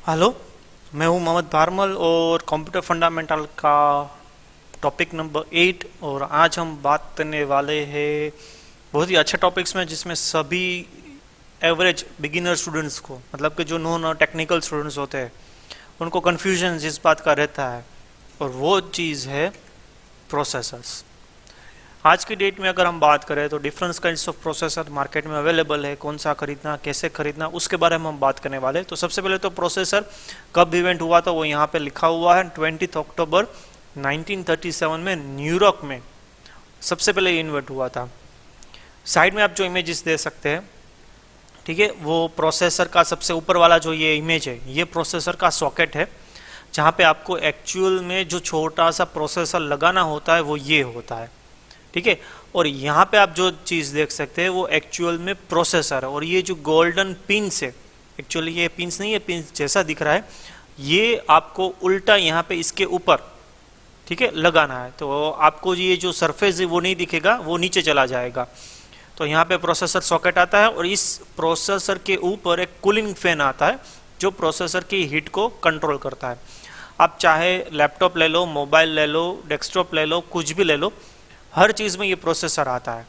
Hello. मैं हूं मोहम्मद भारमल और कंप्यूटर फंडामेंटल का टॉपिक नंबर 8। और आज हम बात करने वाले हैं बहुत ही अच्छा टॉपिक्स में जिसमें सभी एवरेज बिगिनर स्टूडेंट्स को, मतलब कि जो नॉन टेक्निकल स्टूडेंट्स होते हैं, उनको कन्फ्यूजन इस बात का रहता है, और वो चीज़ है प्रोसेसर्स। आज की डेट में अगर हम बात करें तो different kinds of processor market में अवेलेबल है। कौन सा खरीदना, कैसे खरीदना, उसके बारे में हम बात करने वाले हैं। तो सबसे पहले तो प्रोसेसर कब इवेंट हुआ था वो यहाँ पे लिखा हुआ है। 20 अक्टूबर 1937 में न्यूयॉर्क में सबसे पहले इन्वेंट हुआ था। साइड में आप जो इमेजेस दे सकते हैं, ठीक है, वो प्रोसेसर का सबसे ऊपर वाला जो ये इमेज है, ये प्रोसेसर का सॉकेट है, जहाँ पे आपको एक्चुअल में जो छोटा सा प्रोसेसर लगाना होता है वो ये होता है, ठीक है। और यहाँ पे आप जो चीज़ देख सकते हैं वो एक्चुअल में प्रोसेसर है। और ये जो गोल्डन पिंस है, एक्चुअली ये पिंस नहीं है, पिंस जैसा दिख रहा है, ये आपको उल्टा यहाँ पे इसके ऊपर, ठीक है, लगाना है। तो आपको ये जो सरफेस है वो नहीं दिखेगा, वो नीचे चला जाएगा। तो यहाँ पे प्रोसेसर सॉकेट आता है और इस प्रोसेसर के ऊपर एक कूलिंग फैन आता है जो प्रोसेसर की हीट को कंट्रोल करता है। आप चाहे लैपटॉप ले लो, मोबाइल ले लो, डेस्कटॉप ले लो, कुछ भी ले लो, हर चीज़ में ये प्रोसेसर आता है।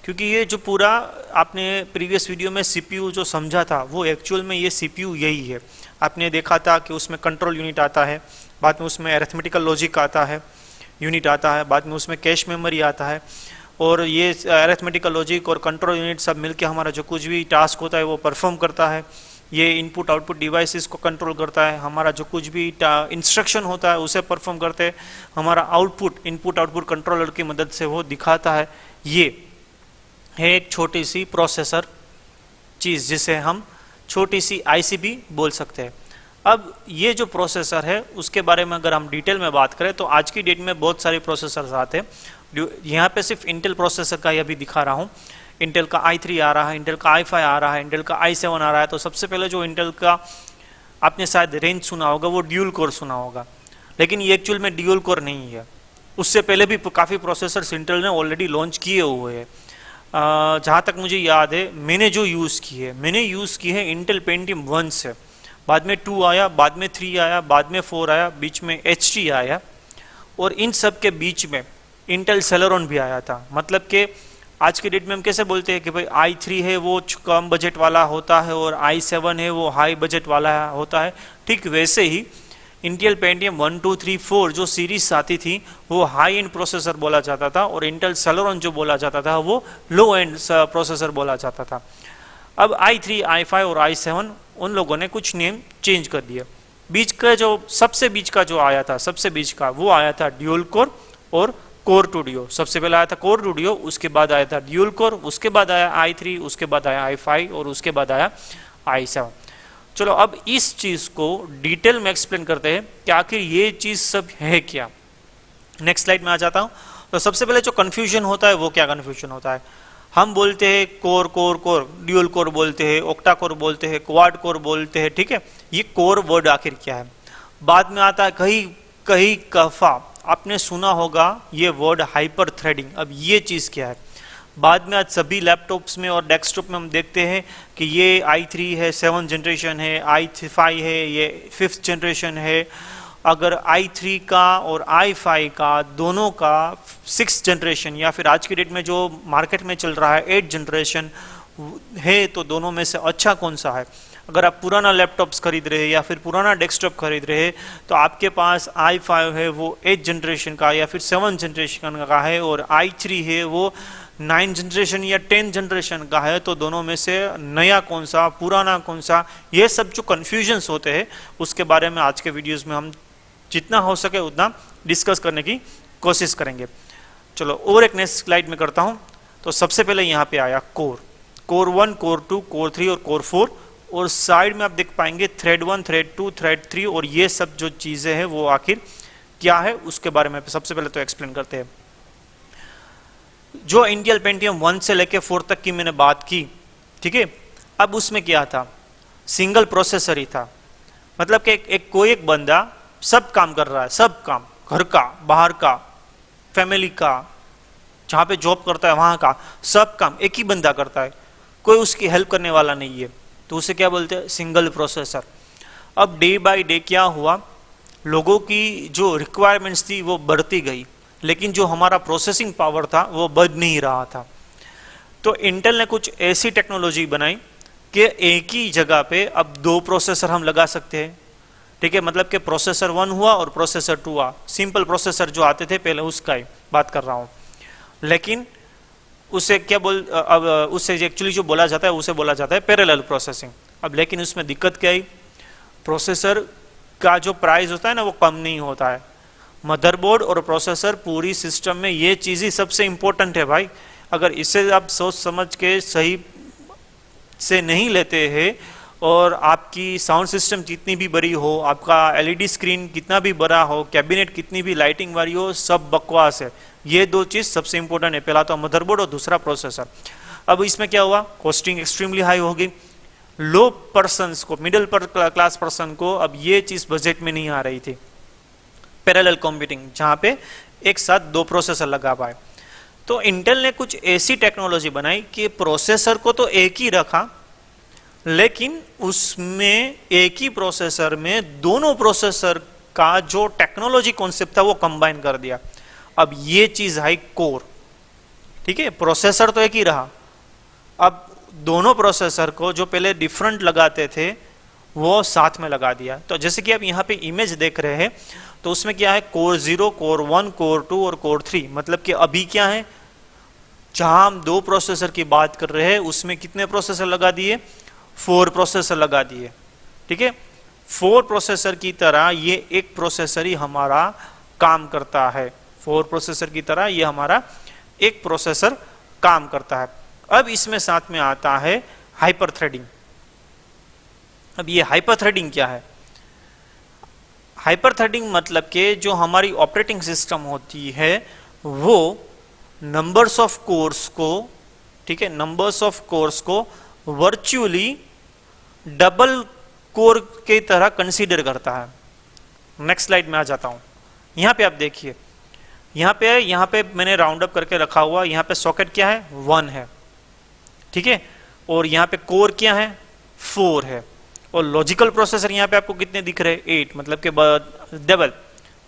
क्योंकि ये जो पूरा आपने प्रीवियस वीडियो में सीपीयू जो समझा था वो एक्चुअल में ये सीपीयू यही है। आपने देखा था कि उसमें कंट्रोल यूनिट आता है, बाद में उसमें अरिथमेटिकल लॉजिक आता है, यूनिट आता है, बाद में उसमें कैश मेमोरी आता है। और ये अरिथमेटिकल लॉजिक और कंट्रोल यूनिट सब मिलकर हमारा जो कुछ भी टास्क होता है वो परफॉर्म करता है। ये इनपुट आउटपुट डिवाइसेस को कंट्रोल करता है, हमारा जो कुछ भी इंस्ट्रक्शन होता है उसे परफॉर्म करते हैं, हमारा आउटपुट इनपुट आउटपुट कंट्रोलर की मदद से वो दिखाता है। ये है एक छोटी सी प्रोसेसर चीज़ जिसे हम छोटी सी आईसी भी बोल सकते हैं। अब ये जो प्रोसेसर है उसके बारे में अगर हम डिटेल में बात करें तो आज की डेट में बहुत सारे प्रोसेसर्स आते हैं। यहाँ पे सिर्फ इंटेल प्रोसेसर का ये भी दिखा रहा हूँ। इंटेल का i3 आ रहा है, इंटेल का i5 आ रहा है, इंटेल का i7 आ रहा है। तो सबसे पहले जो इंटेल का आपने शायद रेंज सुना होगा वो ड्यूल कोर सुना होगा, लेकिन ये एक्चुअल में ड्यूल कोर नहीं है। उससे पहले भी काफ़ी प्रोसेसर्स इंटेल ने ऑलरेडी लॉन्च किए हुए हैं। जहाँ तक मुझे याद है मैंने जो यूज़ की है इंटेल पेंटियम 1 से, बाद में 2 आया, बाद में 3 आया, बाद में 4 आया, बीच में HT आया, और इन सब के बीच में इंटेल सेलेरॉन भी आया था। मतलब कि आज के डेट में हम कैसे बोलते हैं कि भाई i3 है वो कम बजट वाला होता है और i7 है वो हाई बजट वाला होता है, ठीक वैसे ही इंटेल पेंटियम 1, 2, 3, 4 जो सीरीज आती थी वो हाई एंड प्रोसेसर बोला जाता था, और इंटेल सेलेरॉन जो बोला जाता था वो लो एंड प्रोसेसर बोला जाता था। अब i3, i5 और i7 उन लोगों ने कुछ नेम चेंज कर दिया। बीच का जो सबसे बीच का जो आया था, सबसे बीच का वो आया था ड्यूल कोर और कोर टू डियो। सबसे पहले आया था कोर टू डियो, उसके बाद आया था ड्यूल कोर, उसके बाद आया i3, उसके बाद आया i5 और उसके बाद आया i7। चलो अब इस चीज को डिटेल में एक्सप्लेन करते हैं कि आखिर ये चीज सब है क्या। नेक्स्ट स्लाइड में आ जाता हूं। तो सबसे पहले जो कंफ्यूजन होता है वो क्या कंफ्यूजन होता है, हम बोलते हैं core core core, dual core बोलते हैं, ऑक्टा कोर बोलते हैं, क्वाड कोर बोलते हैं, ठीक है। ये कोर वर्ड आखिर क्या है। बाद में आता है कहीं कहीं कफा, आपने सुना होगा ये वर्ड हाइपर थ्रेडिंग। अब ये चीज़ क्या है। बाद में आज सभी लैपटॉप्स में और डेस्कटॉप में हम देखते हैं कि ये i3 है 7th जनरेशन है, i5 है ये 5th जनरेशन है। अगर i3 का और i5 का दोनों का 6th जनरेशन या फिर आज की डेट में जो मार्केट में चल रहा है 8th जनरेशन है, तो दोनों में से अच्छा कौन सा है। अगर आप पुराना लैपटॉप्स खरीद रहे हैं या फिर पुराना डेस्कटॉप खरीद रहे हैं तो आपके पास i5 है वो 8th जनरेशन का या फिर 7th जनरेशन का है, और i3 है वो 9th जनरेशन या 10th जनरेशन का है। तो दोनों में से नया कौन सा, पुराना कौन सा, ये सब जो कन्फ्यूजन्स होते हैं उसके बारे में आज के वीडियोस में हम जितना हो सके उतना डिस्कस करने की कोशिश करेंगे। चलो और एक नेक्स्ट स्लाइड में करता हूँ। तो सबसे पहले यहाँ पे आया कोर 1, कोर 2, कोर 3 और कोर 4, और साइड में आप देख पाएंगे थ्रेड 1, थ्रेड 2, थ्रेड 3, और ये सब जो चीजें हैं वो आखिर क्या है उसके बारे में सबसे पहले तो एक्सप्लेन करते हैं। जो इंटेल पेंटियम 1 से लेके 4 तक की मैंने बात की, ठीक है। अब उसमें क्या था, सिंगल प्रोसेसर ही था। मतलब कि कोई एक बंदा सब काम कर रहा है, सब काम, घर का, बाहर का, फैमिली का, जहां पे जॉब करता है वहां का, सब काम एक ही बंदा करता है, कोई उसकी हेल्प करने वाला नहीं है। तो उसे क्या बोलते हैं, सिंगल प्रोसेसर। अब डे बाय डे क्या हुआ, लोगों की जो रिक्वायरमेंट्स थी वो बढ़ती गई, लेकिन जो हमारा प्रोसेसिंग पावर था वो बढ़ नहीं रहा था। तो इंटेल ने कुछ ऐसी टेक्नोलॉजी बनाई कि एक ही जगह पे अब दो प्रोसेसर हम लगा सकते हैं। ठीक है, मतलब कि प्रोसेसर 1 हुआ और प्रोसेसर 2 हुआ। सिंपल प्रोसेसर जो आते थे पहले उसका ही बात कर रहा हूँ, लेकिन उसे क्या अब उससे एक्चुअली जो बोला जाता है उसे बोला जाता है पैरेलल प्रोसेसिंग। अब लेकिन उसमें दिक्कत क्या आई, प्रोसेसर का जो प्राइस होता है ना वो कम नहीं होता है। मदरबोर्ड और प्रोसेसर पूरी सिस्टम में ये चीज़ ही सबसे इंपॉर्टेंट है भाई। अगर इसे आप सोच समझ के सही से नहीं लेते हैं, और आपकी साउंड सिस्टम जितनी भी बड़ी हो, आपका एलईडी स्क्रीन कितना भी बड़ा हो, कैबिनेट कितनी भी लाइटिंग वाली हो, सब बकवास है। ये दो चीज़ सबसे इंपॉर्टेंट है, पहला तो मदरबोर्ड और दूसरा प्रोसेसर। अब इसमें क्या हुआ, कॉस्टिंग एक्सट्रीमली हाई होगी। लो पर्सन्स को, मिडिल क्लास पर्सन को अब ये चीज़ बजट में नहीं आ रही थी, पैरेलल कंप्यूटिंग जहाँ पे एक साथ दो प्रोसेसर लगा पाए। तो इंटेल ने कुछ ऐसी टेक्नोलॉजी बनाई कि प्रोसेसर को तो एक ही रखा, लेकिन उसमें एक ही प्रोसेसर में दोनों प्रोसेसर का जो टेक्नोलॉजी कॉन्सेप्ट था वो कंबाइन कर दिया। अब ये चीज है कोर। ठीक है, प्रोसेसर तो एक ही रहा, अब दोनों प्रोसेसर को जो पहले डिफरेंट लगाते थे वो साथ में लगा दिया। तो जैसे कि आप यहाँ पे इमेज देख रहे हैं, तो उसमें क्या है, कोर 0, कोर 1, कोर 2 और कोर 3। मतलब कि अभी क्या है, जहां हम दो प्रोसेसर की बात कर रहे हैं उसमें कितने प्रोसेसर लगा दिए, 4 प्रोसेसर लगा दिए। ठीक है, 4 प्रोसेसर की तरह ये एक प्रोसेसर ही हमारा काम करता है। 4 प्रोसेसर की तरह ये हमारा एक प्रोसेसर काम करता है। अब इसमें साथ में आता है हाइपर थ्रेडिंग। अब ये हाइपर थ्रेडिंग क्या है, हाइपर थ्रेडिंग मतलब कि जो हमारी ऑपरेटिंग सिस्टम होती है वो नंबर्स ऑफ कोर्स को, ठीक है, नंबर्स ऑफ कोर्स को वर्चुअली डबल कोर की तरह कंसीडर करता है। नेक्स्ट स्लाइड में आ जाता हूं। यहां पे आप देखिए, यहां पे मैंने राउंड अप करके रखा हुआ, यहां पे सॉकेट क्या है, 1 है। ठीक है, और यहां पे कोर क्या है, 4 है। और लॉजिकल प्रोसेसर यहां पे आपको कितने दिख रहे हैं, 8, मतलब कि डबल।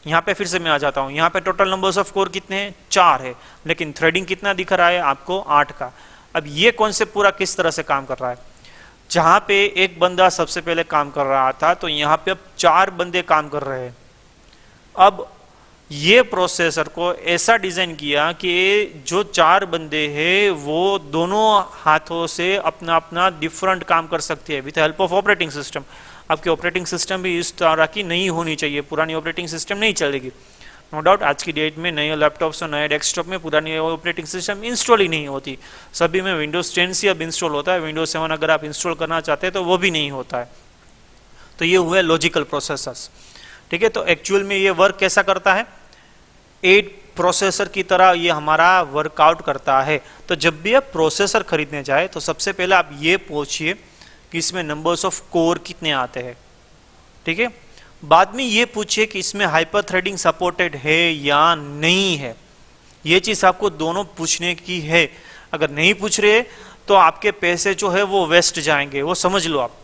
यहां पे फिर से मैं आ जाता हूं, यहां पे टोटल नंबर्स ऑफ कोर कितने हैं, 4 है, लेकिन थ्रेडिंग कितना दिख रहा है आपको, 8 का। अब ये कॉन्सेप्ट पूरा किस तरह से काम कर रहा है, जहां पे एक बंदा सबसे पहले काम कर रहा था, तो यहां पे अब 4 बंदे काम कर रहे हैं। अब ये प्रोसेसर को ऐसा डिजाइन किया कि जो 4 बंदे हैं वो दोनों हाथों से अपना अपना डिफरेंट काम कर सकते हैं with help of operating system. आपकी ऑपरेटिंग सिस्टम भी इस तरह की नहीं होनी चाहिए, पुरानी ऑपरेटिंग सिस्टम नहीं चलेगी। नो डाउट आज की डेट में नए लैपटॉप्स और नए डेस्कटॉप में पुरानी ऑपरेटिंग सिस्टम इंस्टॉल ही नहीं होती। सभी में विंडोज 10 से अब इंस्टॉल होता है, विंडोज 7 अगर आप इंस्टॉल करना चाहते हैं तो वो भी नहीं होता है। तो ये हुए लॉजिकल प्रोसेसर्स। ठीक है, तो एक्चुअल में ये वर्क कैसा करता है, 8 प्रोसेसर की तरह ये हमारा वर्कआउट करता है। तो जब भी आप प्रोसेसर खरीदने जाए तो सबसे पहले आप ये पूछिए कि इसमें नंबर्स ऑफ कोर कितने आते हैं। ठीक है, बाद में ये पूछिए कि इसमें हाइपर थ्रेडिंग सपोर्टेड है या नहीं है। ये चीज आपको दोनों पूछने की है। अगर नहीं पूछ रहे तो आपके पैसे जो है वो वेस्ट जाएंगे, वो समझ लो आप।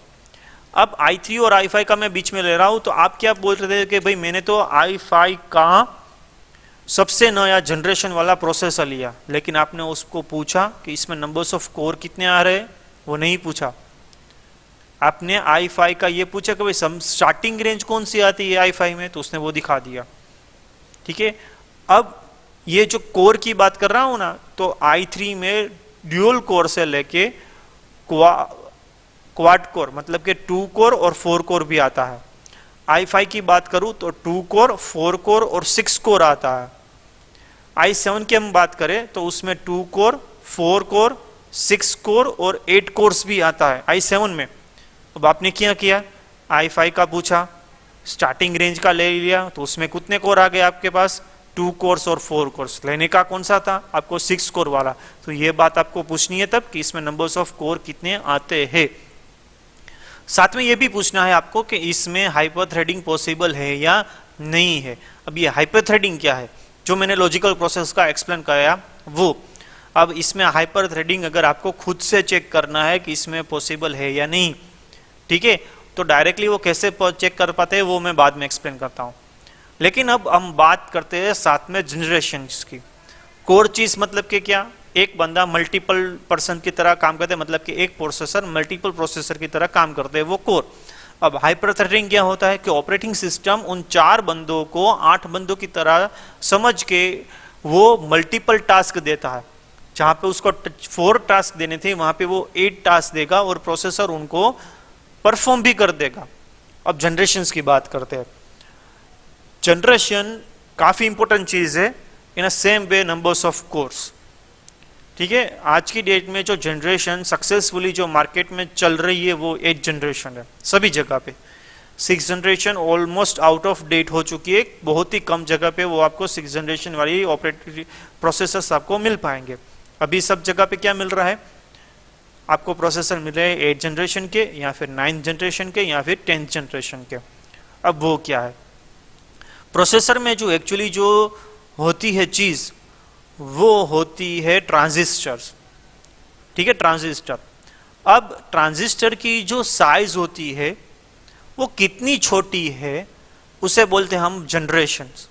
अब i3 और i5 का मैं बीच में ले रहा हूं, तो आप क्या बोल रहे थे कि भाई मैंने तो i5 का सबसे नया जनरेशन वाला प्रोसेसर लिया, लेकिन आपने उसको पूछा कि इसमें नंबर्स ऑफ कोर कितने आ रहे हैं, वो नहीं पूछा। आपने i5 का ये पूछा कि भाई स्टार्टिंग रेंज कौन सी आती है i5 में, तो उसने वो दिखा दिया। ठीक है, अब ये जो कोर की बात कर रहा हूं ना, तो i3 में ड्यूल कोर से लेके क्वाड कोर, मतलब कि 2 कोर और 4 कोर भी आता है। i5 की बात करूं तो 2 कोर, 4 कोर और 6 कोर आता है। i7 की हम बात करें तो उसमें 2 कोर, 4 कोर, 6 कोर और 8 कोर्स भी आता है i7 में। अब आपने क्या किया, i5 का पूछा, स्टार्टिंग रेंज का ले लिया, तो उसमें कितने कोर आ गए आपके पास, 2 कोर्स और 4 कोर्स। लेने का कौन सा था आपको, 6 कोर वाला। तो ये बात आपको पूछनी है तब कि इसमें नंबर्स ऑफ कोर कितने आते हैं। साथ में ये भी पूछना है आपको कि इसमें हाइपर थ्रेडिंग पॉसिबल है या नहीं है। अब ये हाइपर थ्रेडिंग क्या है, जो मैंने लॉजिकल प्रोसेस का एक्सप्लेन कराया वो। अब इसमें हाइपर थ्रेडिंग अगर आपको खुद से चेक करना है कि इसमें पॉसिबल है या नहीं, ठीक है, तो डायरेक्टली वो कैसे चेक कर पाते हैं वो मैं बाद में एक्सप्लेन करता हूँ। लेकिन अब हम बात करते हैं साथ में जनरेशन की। कोर चीज मतलब कि क्या, एक बंदा मल्टीपल पर्सन की तरह काम करते हैं, मतलब कि एक प्रोसेसर मल्टीपल प्रोसेसर की तरह काम करते हैं, वो कोर। अब हाइपर थ्रेडिंग क्या होता है कि ऑपरेटिंग सिस्टम उन 4 बंदों को 8 बंदों की तरह समझ के वो मल्टीपल टास्क देता है। जहां पे उसको 4 टास्क देने थे वहां पे वो 8 टास्क देगा और प्रोसेसर उनको परफॉर्म भी कर देगा। अब जनरेशंस की बात करते हैं। जनरेशन काफी इंपॉर्टेंट चीज है in a same way numbers of course. ठीक है, आज की डेट में जो जनरेशन सक्सेसफुली जो मार्केट में चल रही है वो 8 जनरेशन है सभी जगह पे। 6 generation almost out of date हो चुकी है, बहुत ही कम जगह पे वो आपको 6 जनरेशन वाली ऑपरेटिंग प्रोसेसर्स आपको मिल पाएंगे। अभी सब जगह पे क्या मिल रहा है आपको, प्रोसेसर मिल रहे हैं 8 जनरेशन के या फिर 9 जनरेशन के या फिर 10 जनरेशन के। अब वो क्या है, प्रोसेसर में जो एक्चुअली जो होती है चीज वो होती है ट्रांजिस्टर्स। ठीक है, ट्रांजिस्टर। अब ट्रांजिस्टर की जो साइज होती है वो कितनी छोटी है उसे बोलते हैं हम जनरेशंस।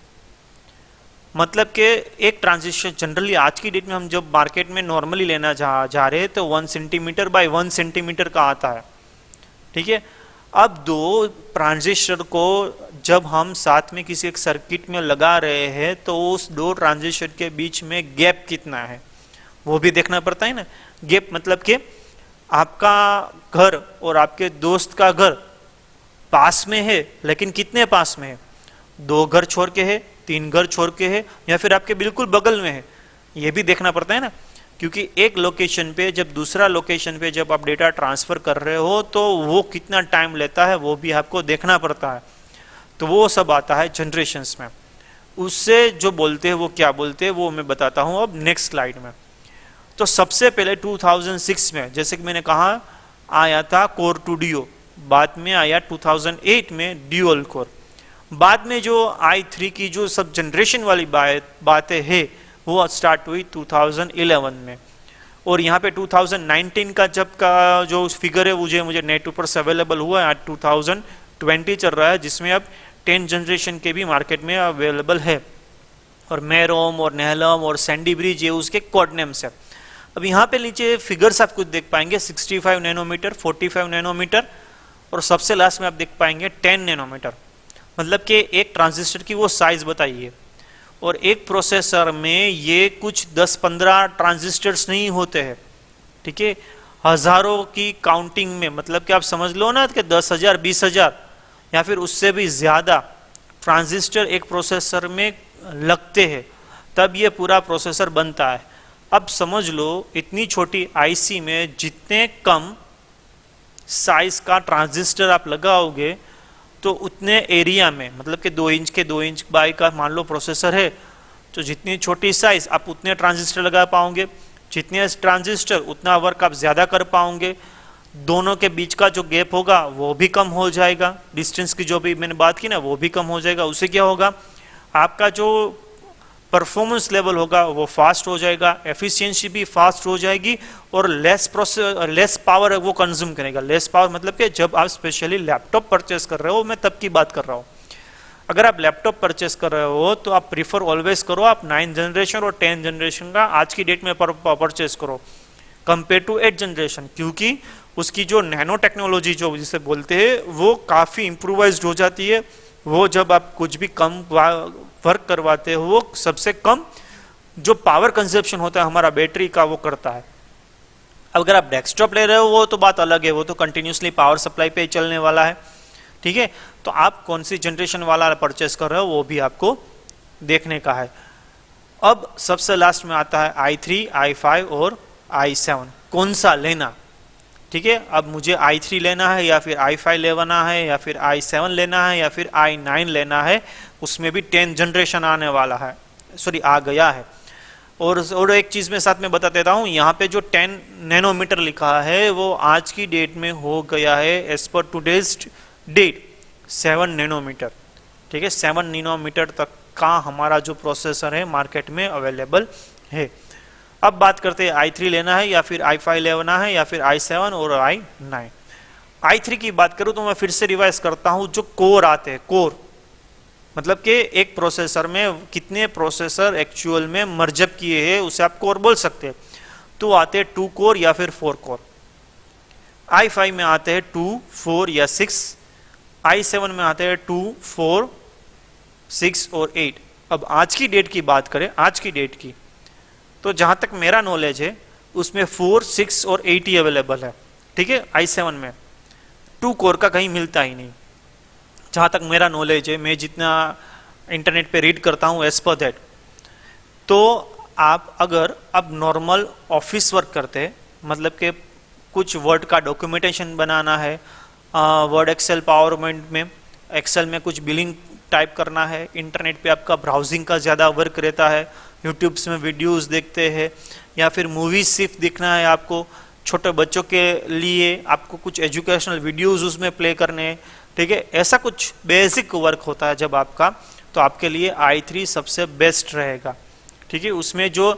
मतलब कि एक ट्रांजिस्टर जनरली आज की डेट में हम जब मार्केट में नॉर्मली लेना जा रहे हैं तो 1 सेंटीमीटर बाय 1 सेंटीमीटर का आता है। ठीक है, अब 2 ट्रांजिस्टर को जब हम साथ में किसी एक सर्किट में लगा रहे हैं तो उस 2 ट्रांजिस्टर के बीच में गैप कितना है वो भी देखना पड़ता है ना। गैप मतलब कि आपका घर और आपके दोस्त का घर पास में है, लेकिन कितने पास में है, 2 घर छोड़ के है, 3 घर छोड़ के है, या फिर आपके बिल्कुल बगल में है, ये भी देखना पड़ता है ना। क्योंकि एक लोकेशन पे जब दूसरा लोकेशन पे जब आप डेटा ट्रांसफर कर रहे हो तो वो कितना टाइम लेता है वो भी आपको देखना पड़ता है। तो वो सब आता है जनरेशंस में। उससे जो बोलते हैं वो क्या बोलते हैं वो मैं बताता हूं अब नेक्स्ट स्लाइड में। तो सबसे पहले 2006 में जैसे कि मैंने कहा आया था कोर 2 डियो, बाद में आया 2008 में ड्यूअल कोर, बाद में जो i3 की जो सब जनरेशन वाली बातें हैं वो स्टार्ट हुई 2011 में। और यहाँ पे 2019 का जब का जो फिगर है मुझे नेट ऊपर से अवेलेबल हुआ है, आज 2020 चल रहा है जिसमें अब 10 जनरेशन के भी मार्केट में अवेलेबल है। और मेरोम और नेहलम और सैंडी ब्रिज ये उसके कोड नेम्स है। अब यहाँ पे नीचे फिगर्स आप कुछ देख पाएंगे 65 नैनोमीटर, 45 नैनोमीटर और सबसे लास्ट में आप देख पाएंगे 10 नैनोमीटर। मतलब कि एक ट्रांजिस्टर की वो साइज बताइए। और एक प्रोसेसर में ये कुछ 10-15 ट्रांजिस्टर्स नहीं होते हैं। ठीक है, हजारों की काउंटिंग में, मतलब कि आप समझ लो ना कि 10,000 20,000 या फिर उससे भी ज्यादा ट्रांजिस्टर एक प्रोसेसर में लगते हैं तब ये पूरा प्रोसेसर बनता है। अब समझ लो इतनी छोटी आईसी में जितने कम साइज का ट्रांजिस्टर आप लगाओगे तो उतने एरिया में, मतलब कि 2 इंच के 2 इंच बाई का मान लो प्रोसेसर है तो जितनी छोटी साइज आप उतने ट्रांजिस्टर लगा पाओगे, जितने ट्रांजिस्टर उतना वर्क आप ज्यादा कर पाओगे। दोनों के बीच का जो गैप होगा वो भी कम हो जाएगा, डिस्टेंस की जो भी मैंने बात की ना वो भी कम हो जाएगा। उससे क्या होगा, आपका जो परफॉर्मेंस लेवल होगा वो फास्ट हो जाएगा, एफिशिएंसी भी फास्ट हो जाएगी और लेस पावर वो कंज्यूम करेगा। लेस पावर मतलब कि जब आप स्पेशली लैपटॉप परचेस कर रहे हो, मैं तब की बात कर रहा हूँ। अगर आप लैपटॉप परचेस कर रहे हो तो आप प्रीफर ऑलवेज करो आप 9 जनरेशन और 10 जनरेशन का आज की डेट में परचेस करो कंपेयर टू 8 जनरेशन, क्योंकि उसकी जो नैनो टेक्नोलॉजी जो जिसे बोलते हैं वो काफ़ी इम्प्रूवाइज्ड हो जाती है। वो जब आप कुछ भी कम वर्क करवाते हो वो सबसे कम जो पावर कंजप्शन होता है हमारा बैटरी का वो करता है। अगर आप डेस्कटॉप ले रहे हो वो तो बात अलग है, वो तो कंटिन्यूसली पावर सप्लाई पे चलने वाला है। ठीक है, तो आप कौन सी जनरेशन वाला परचेस कर रहे हो वो भी आपको देखने का है। अब सबसे लास्ट में आता है i3, i5 और i7 कौन सा लेना। ठीक है, अब मुझे i3 लेना है या फिर i5 लेना है या फिर i7 लेना है या फिर i9 लेना है, उसमें भी 10 जनरेशन आने वाला है, सॉरी आ गया है। और एक चीज में साथ में बता देता हूं, यहाँ पे जो 10 नैनोमीटर लिखा है वो आज की डेट में हो गया है as per today's date 7 nanometre. ठीक है, 7 नैनोमीटर तक का हमारा जो प्रोसेसर है मार्केट में अवेलेबल है। अब बात करते हैं i3 लेना है या फिर i5 लेना है या फिर i7 और i9। i3 की बात करूं तो मैं फिर से रिवाइज करता हूं, जो कोर आते हैं, कोर मतलब कि एक प्रोसेसर में कितने प्रोसेसर एक्चुअल में मर्जअप किए हैं उसे आप कोर बोल सकते हैं। तो आते हैं 2 कोर या फिर 4 कोर। i5 में आते हैं 2, 4 या 6, i7 में आते हैं 2, 4, 6 और 8। अब आज की डेट की बात करें, आज की डेट की, तो जहां तक मेरा नॉलेज है उसमें 4, 6 और 8 ही अवेलेबल है। ठीक है, i7 में 2 कोर का कहीं मिलता ही नहीं, जहां तक मेरा नॉलेज है, मैं जितना इंटरनेट पे रीड करता हूं एज पर दैट। तो आप अगर अब नॉर्मल ऑफिस वर्क करते हैं, मतलब कि कुछ वर्ड का डॉक्यूमेंटेशन बनाना है, वर्ड एक्सेल पावर पॉइंट में, एक्सेल में कुछ बिलिंग टाइप करना है, इंटरनेट पे आपका ब्राउजिंग का ज़्यादा वर्क रहता है, यूट्यूब्स में वीडियोस देखते हैं, या फिर मूवीज सिर्फ देखना है आपको, छोटे बच्चों के लिए आपको कुछ एजुकेशनल वीडियोस उसमें प्ले करने हैं, ठीक है, ऐसा कुछ बेसिक वर्क होता है जब आपका, तो आपके लिए i3 सबसे बेस्ट रहेगा। ठीक है, उसमें जो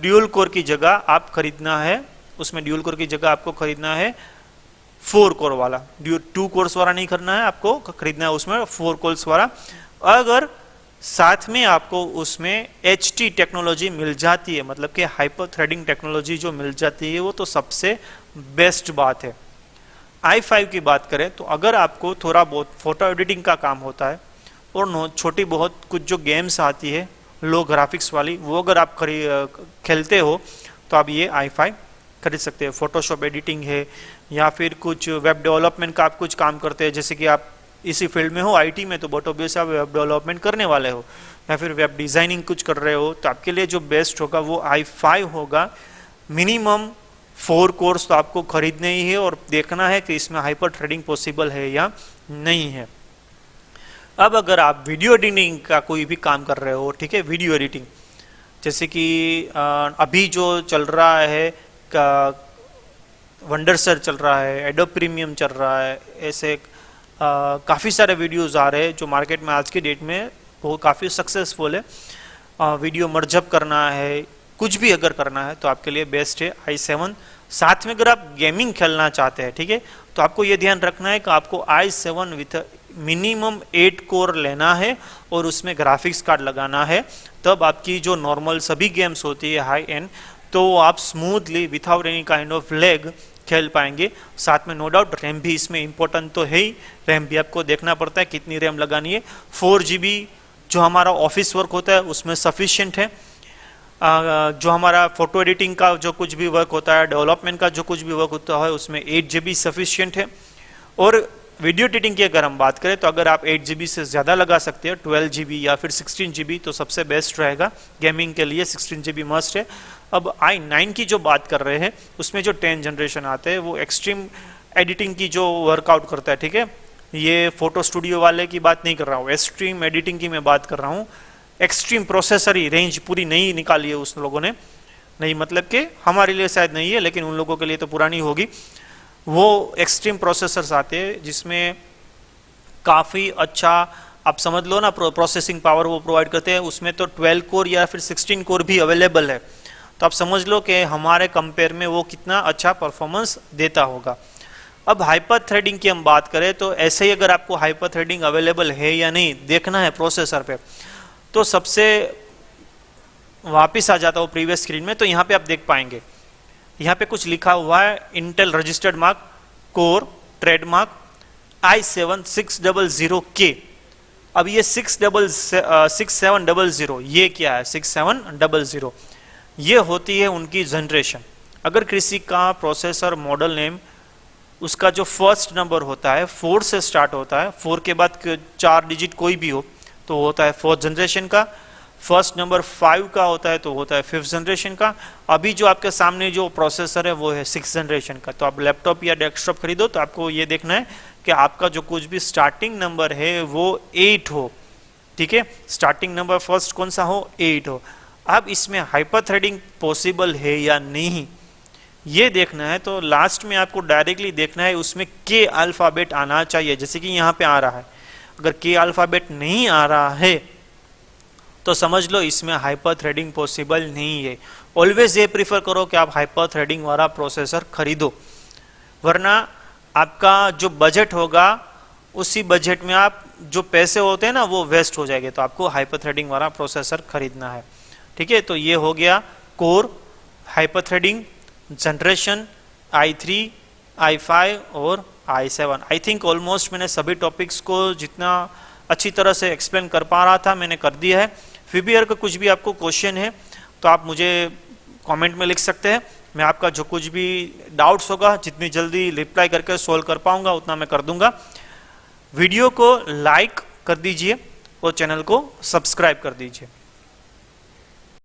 ड्यूल कोर की जगह आप खरीदना है, उसमें ड्यूल कोर की जगह आपको खरीदना है 4 कोर वाला, 2 कोर्स वाला नहीं खरीदना है, आपको खरीदना है उसमें 4 कोर्स वाला। अगर साथ में आपको उसमें HT टेक्नोलॉजी मिल जाती है, मतलब कि हाइपर थ्रेडिंग टेक्नोलॉजी जो मिल जाती है, वो तो सबसे बेस्ट बात है। i5 की बात करें तो अगर आपको थोड़ा बहुत फोटो एडिटिंग का काम होता है और छोटी बहुत कुछ जो गेम्स आती है लो ग्राफिक्स वाली, वो अगर आप खेलते हो तो आप ये i5 खरीद सकते हैं। फोटोशॉप एडिटिंग है या फिर कुछ वेब डेवलपमेंट का आप कुछ काम करते हैं, जैसे कि आप इसी फील्ड में हो IT में, तो बहुत ऑब्वियस आप वेब डेवलपमेंट करने वाले हो, या फिर वेब डिज़ाइनिंग कुछ कर रहे हो, तो आपके लिए जो बेस्ट होगा वो i5 होगा। मिनिमम 4 कोर्स तो आपको खरीदने ही है और देखना है कि इसमें हाइपर थ्रेडिंग पॉसिबल है या नहीं है। अब अगर आप वीडियो एडिटिंग का कोई भी काम कर रहे हो, ठीक है, वीडियो एडिटिंग, जैसे कि अभी जो चल रहा है वंडरसर चल रहा है, एडोब प्रीमियम चल रहा है, ऐसे काफ़ी सारे वीडियोस आ रहे हैं जो मार्केट में आज की डेट में वो काफ़ी सक्सेसफुल है। वीडियो मर्जअप करना है, कुछ भी अगर करना है तो आपके लिए बेस्ट है i7। साथ में अगर आप गेमिंग खेलना चाहते हैं, ठीक है, तो आपको ये ध्यान रखना है कि आपको i7 विथ मिनिमम 8 कोर लेना है और उसमें ग्राफिक्स कार्ड लगाना है, तब आपकी जो नॉर्मल सभी गेम्स होती है हाई एंड, तो आप smoothly without any kind of lag खेल पाएंगे। साथ में नो डाउट रैम भी इसमें इंपॉर्टेंट तो है ही, रैम भी आपको देखना पड़ता है कितनी रैम लगानी है। 4 GB जो हमारा ऑफिस वर्क होता है उसमें सफिशिएंट है। जो हमारा फोटो एडिटिंग का जो कुछ भी वर्क होता है, डेवलपमेंट का जो कुछ भी वर्क होता है, उसमें 8 GB सफिशिएंट है। और वीडियो एडिटिंग की अगर हम बात करें तो अगर आप 8 GB से ज़्यादा लगा सकते हैं, 12 GB या फिर 16 GB, तो सबसे बेस्ट रहेगा। गेमिंग के लिए 16 GB मस्ट है। अब i9 की जो बात कर रहे हैं उसमें जो 10 जनरेशन आते हैं वो एक्सट्रीम एडिटिंग की जो वर्कआउट करता है, ठीक है, ये फोटो स्टूडियो वाले की बात नहीं कर रहा हूँ, एक्सट्रीम एडिटिंग की मैं बात कर रहा हूँ। एक्सट्रीम प्रोसेसरी रेंज पूरी नई निकाली है उस लोगों ने, नहीं मतलब कि हमारे लिए शायद नहीं है, लेकिन उन लोगों के लिए तो पुरानी होगी। वो एक्सट्रीम प्रोसेसर्स आते हैं जिसमें काफ़ी अच्छा आप समझ लो ना प्रोसेसिंग पावर वो प्रोवाइड करते हैं। उसमें तो 12 कोर या फिर 16 कोर भी अवेलेबल है, तो आप समझ लो कि हमारे कंपेयर में वो कितना अच्छा परफॉर्मेंस देता होगा। अब हाइपर थ्रेडिंग की हम बात करें तो ऐसे ही अगर आपको हाइपर थ्रेडिंग अवेलेबल है या नहीं देखना है प्रोसेसर पे, तो सबसे वापस आ जाता हूँ प्रीवियस स्क्रीन में, तो यहाँ पे आप देख पाएंगे, यहाँ पे कुछ लिखा हुआ है Intel registered mark core trademark i7 600K। अब ये 6700 ये क्या है? 6700 ये होती है उनकी जनरेशन। अगर किसी का प्रोसेसर मॉडल नेम उसका जो फर्स्ट नंबर होता है 4 से स्टार्ट होता है, 4 के बाद 4 डिजिट कोई भी हो तो होता है 4th जनरेशन का, फर्स्ट नंबर 5 का होता है तो होता है 5th जनरेशन का। अभी जो आपके सामने जो प्रोसेसर है वो है 6th जनरेशन का। तो आप लैपटॉप या डेस्कटॉप खरीदो तो आपको ये देखना है कि आपका जो कुछ भी स्टार्टिंग नंबर है वो 8 हो, ठीक है, स्टार्टिंग नंबर फर्स्ट कौन सा हो, 8 हो। अब इसमें हाइपर थ्रेडिंग पॉसिबल है या नहीं ये देखना है, तो लास्ट में आपको डायरेक्टली देखना है उसमें के अल्फाबेट आना चाहिए, जैसे कि यहाँ पे आ रहा है। अगर के अल्फाबेट नहीं आ रहा है तो समझ लो इसमें हाइपर थ्रेडिंग पॉसिबल नहीं है। ऑलवेज ये प्रीफर करो कि आप हाइपर थ्रेडिंग वाला प्रोसेसर खरीदो, वरना आपका जो बजट होगा उसी बजट में आप जो पैसे होते हैं ना वो वेस्ट हो जाएंगे, तो आपको हाइपर थ्रेडिंग वाला प्रोसेसर खरीदना है। ठीक है, तो ये हो गया core, hyper threading, generation, i3, i5 और i7। आई थिंक ऑलमोस्ट मैंने सभी टॉपिक्स को जितना अच्छी तरह से एक्सप्लेन कर पा रहा था मैंने कर दिया है। फिर भी अगर कुछ भी आपको क्वेश्चन है तो आप मुझे कमेंट में लिख सकते हैं, मैं आपका जो कुछ भी डाउट्स होगा जितनी जल्दी रिप्लाई करके सोल्व कर पाऊंगा उतना मैं कर दूंगा। वीडियो को लाइक कर दीजिए और चैनल को सब्सक्राइब कर दीजिए।